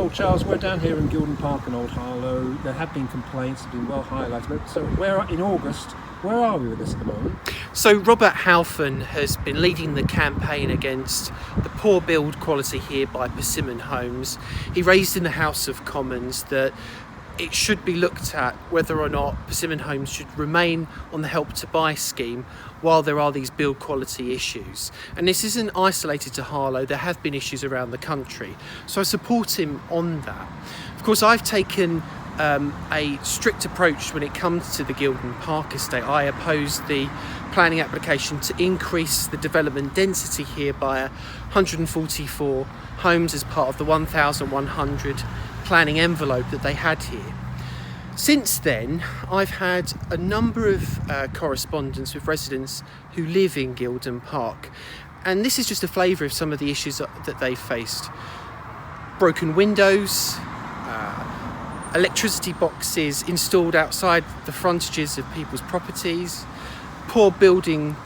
Well, Charles, we're down here in Gilden Park in Old Harlow. There have been complaints, have been well highlighted. But so in August, where are we with this at the moment? So Robert Halfon has been leading the campaign against the poor build quality here by Persimmon Homes. He raised in the House of Commons that it should be looked at whether or not Persimmon Homes should remain on the Help to Buy scheme while there are these build quality issues. And this isn't isolated to Harlow, there have been issues around the country. So I support him on that. Of course, I've taken a strict approach when it comes to the Gilden Park estate. I oppose the planning application to increase the development density here by 144 homes as part of the 1,100 planning envelope that they had here. Since then, I've had a number of correspondence with residents who live in Gilden Park, and this is just a flavour of some of the issues that they faced. Broken windows, electricity boxes installed outside the frontages of people's properties, poor building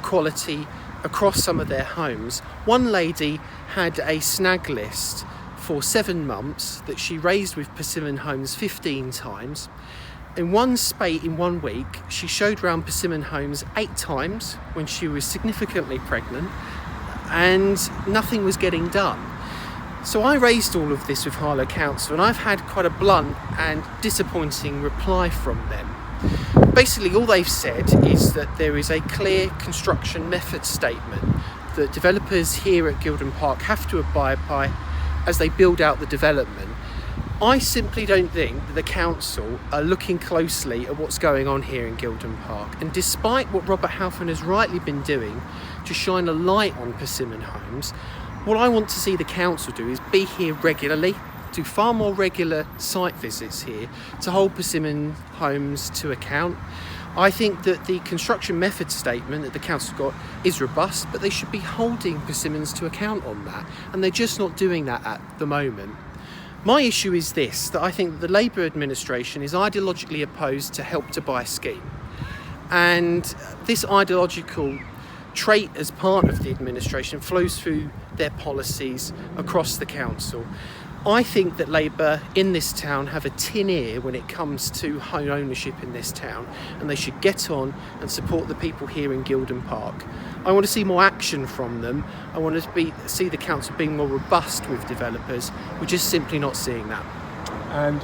quality across some of their homes. One lady had a snag list for 7 months that she raised with Persimmon Homes 15 times. In one week, she showed around Persimmon Homes 8 times when she was significantly pregnant, and nothing was getting done. So I raised all of this with Harlow Councillor, and I've had quite a blunt and disappointing reply from them. Basically, all they've said is that there is a clear construction method statement that developers here at Gilden Park have to abide by as they build out the development. I simply don't think that the council are looking closely at what's going on here in Gilden Park. And despite what Robert Halfon has rightly been doing to shine a light on Persimmon Homes, what I want to see the council do is be here regularly, do far more regular site visits here to hold Persimmon Homes to account. I think that the construction method statement that the council got is robust, but they should be holding Persimmons to account on that, and they're just not doing that at the moment. My issue is this, that I think that the Labour administration is ideologically opposed to Help to Buy scheme, and this ideological trait as part of the administration flows through their policies across the council. I think that Labour in this town have a tin ear when it comes to home ownership in this town, and they should get on and support the people here in Gilden Park. I want to see more action from them. I want to see the council being more robust with developers. We're just simply not seeing that. And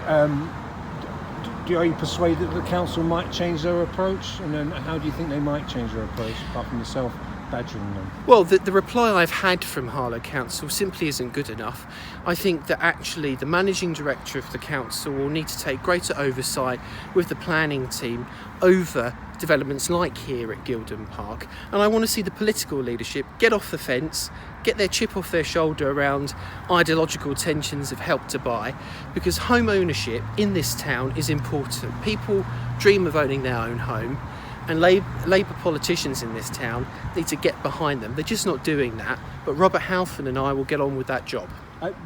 are you persuaded that the council might change their approach? And then how do you think they might change their approach, apart from yourself badgering them? Well, the reply I've had from Harlow Council simply isn't good enough. I think that actually the managing director of the council will need to take greater oversight with the planning team over developments like here at Gilden Park. And I want to see the political leadership get off the fence, get their chip off their shoulder around ideological tensions of Help to Buy, because home ownership in this town is important. People dream of owning their own home, and Labour politicians in this town need to get behind them. They're just not doing that, but Robert Halfon and I will get on with that job.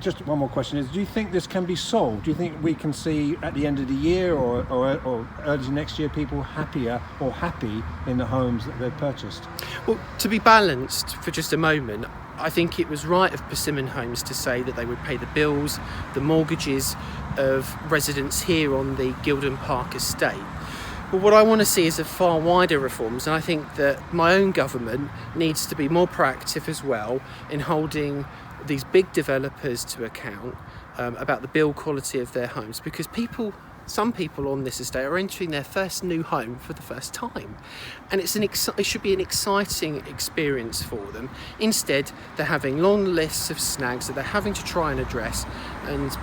Just one more question is, do you think this can be solved? Do you think we can see at the end of the year or early next year people happier or happy in the homes that they've purchased? Well, to be balanced for just a moment, I think it was right of Persimmon Homes to say that they would pay the bills, the mortgages of residents here on the Gilden Park estate. But what I want to see is a far wider reforms, and I think that my own government needs to be more proactive as well in holding these big developers to account about the build quality of their homes, because some people on this estate are entering their first new home for the first time, and it should be an exciting experience for them. Instead, they're having long lists of snags that they're having to try and address, and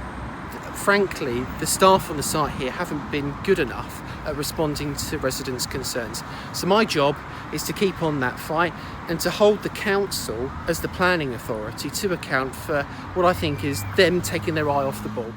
frankly, the staff on the site here haven't been good enough at responding to residents' concerns. So my job is to keep on that fight and to hold the council as the planning authority to account for what I think is them taking their eye off the ball.